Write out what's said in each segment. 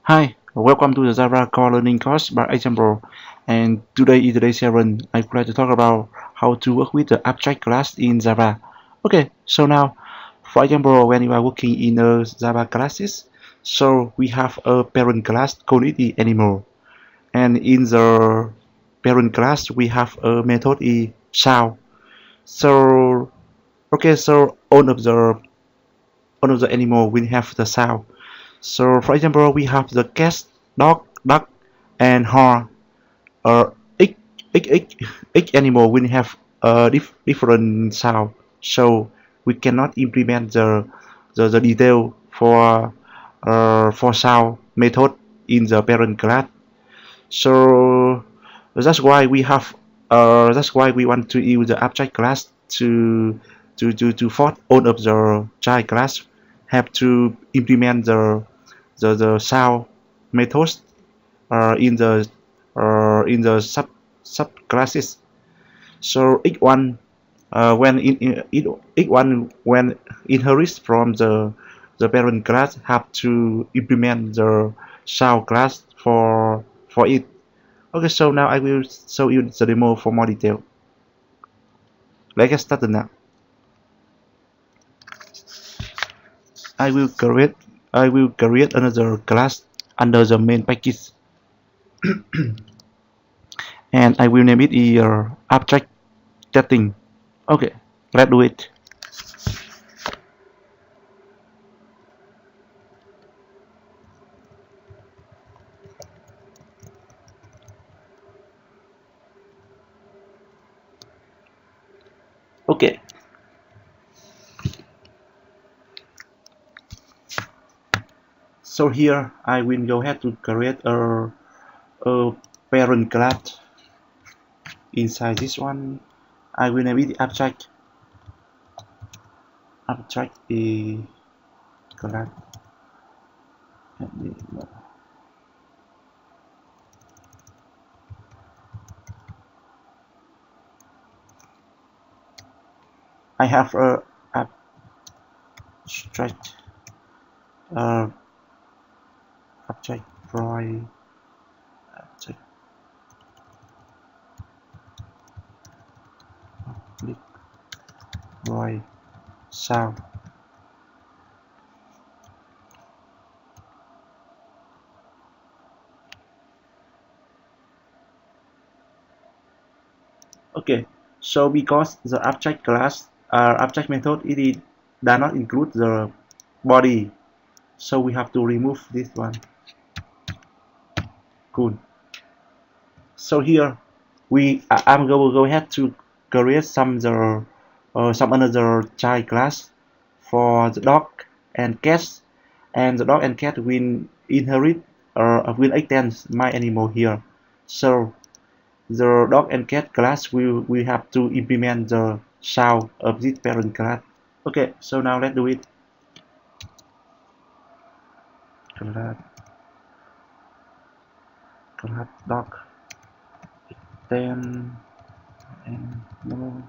Hi, welcome to the Java Core Learning course by Example. And today is day 7. I would like to talk about how to work with the abstract class in Java. Okay, so now, for example, when you are working in a Java classes, so we have a parent class called the animal. And in the parent class, we have a method is sound. So, okay, so all of the animal will have the sound. So for example, we have the cat, dog, duck, and horse. Each, each animal will have a different sound. So we cannot implement the detail for sound method in the parent class. So that's why we want to use the abstract class to force all of the child class have to implement the sound methods in the sub classes. So each one when inherits from the parent class have to implement the child class for it. Okay, so now I will show you the demo for more detail. Let's get started now. I will create I will create another class under the main package, and I will name it here abstract chatting. Okay, let's do it. Okay, so here I will go ahead to create a parent class. Inside this one, I will name it abstract a class. I have a abstract uh, object Roy object public Roy sound. Okay, so because the abstract class abstract method it does not include the body, so we have to remove this one. Cool. So here I'm going to go ahead to create some another child class for the dog and cat, and the dog and cat will inherit or will extend my animal here. So the dog and cat class will have to implement the sound of this parent class. Okay, so now let's do it. Class dog extend animal.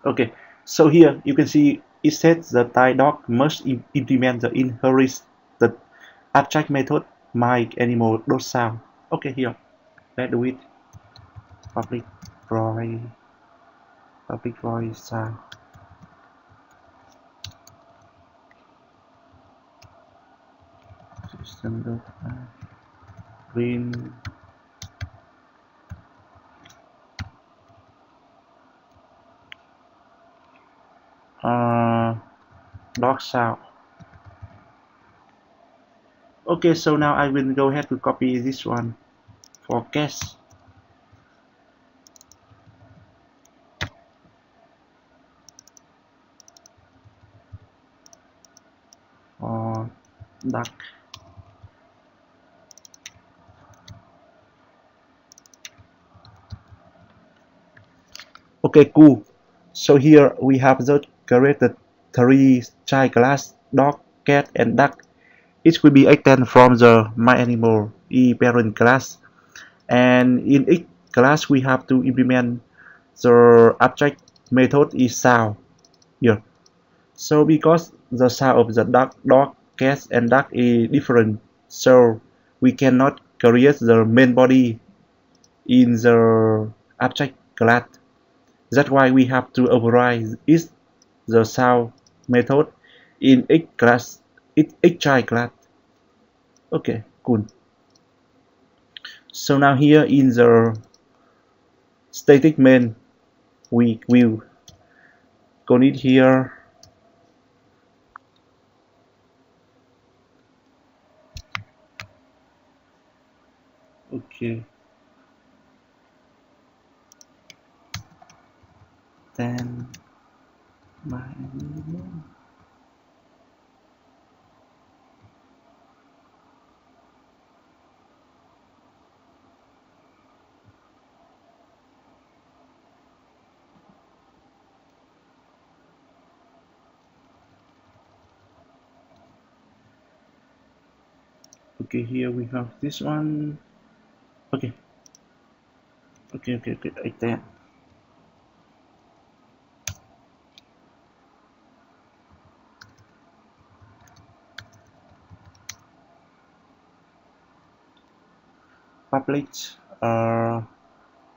Okay, so here you can see it says the type dog must implement the inherit the abstract method my animal dot sound. Okay, here let's do it. Public void sound. System dot green uh, dog sound. Okay, so now I will go ahead to copy this one for cast or duck. Okay, cool. So here we have just created three child class dog, cat, and duck. it will be extended from the myAnimal eParent class, and in each class we have to implement the abstract method is sound here. So because the sound of the dog, cat, and duck is different, so we cannot create the main body in the abstract class. That's why we have to override is the sound method in each class, each child class. Okay, cool. So now here in the static main, we will connect here. Okay, then my okay, here we have this one. Okay, okay, like that. Public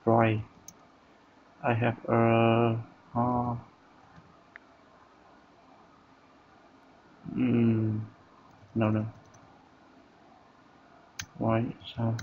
right. I have mm, no, why so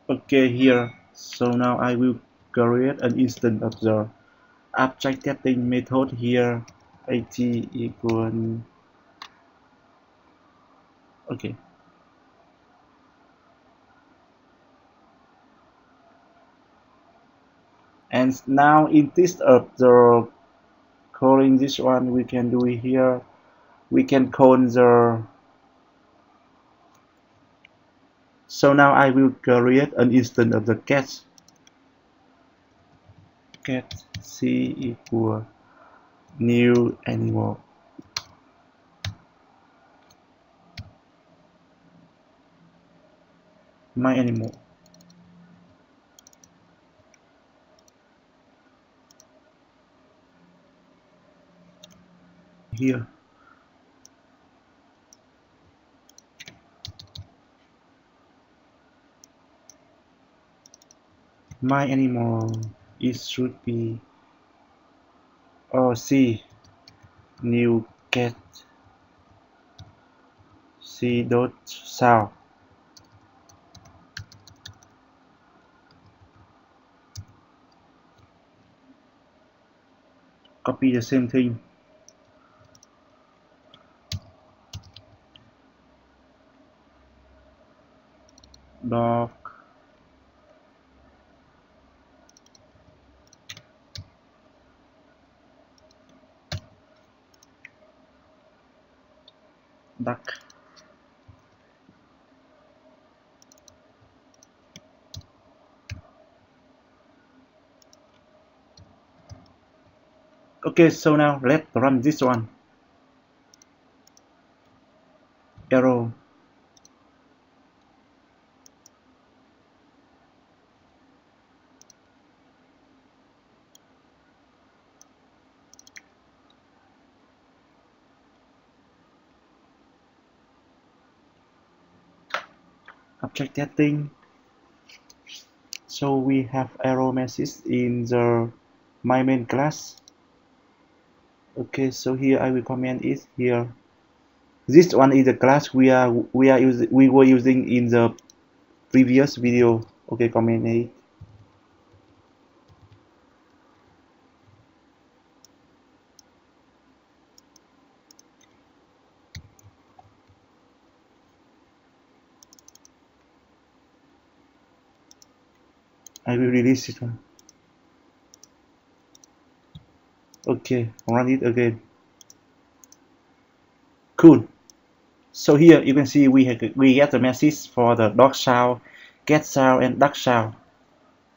okay here. So now I will create an instance of the abstract testing method here. At equal okay, and now in this of the calling this one we can do it here. We can call the so now I will create an instance of the cat c equal new animal my animal here my animal it should be c new cat c dot sound copy the same thing dog duck. Okay, so now let's run this one. Arrow. Object testing. So we have arrow message in the my main class. Okay, so here I will comment it here. This one is the class we were using in the previous video. Okay, comment it. I will release it one. Okay, run it again. Cool. So here you can see we get the message for the dog sound, cat sound, and duck sound.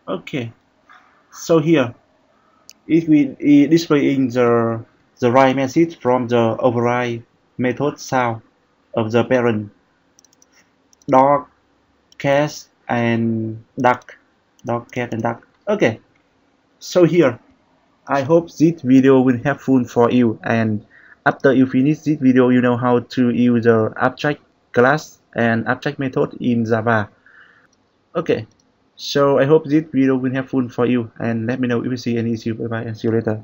Okay. So here if we displaying the right message from the override method sound of the parent dog, cat, and duck. Dog, cat, and duck. Okay. So here I hope this video will helpful for you, and after you finish this video you know how to use the abstract class and abstract method in Java. Okay, so I hope this video will helpful for you, and let me know if you see any issue. Bye bye and see you later.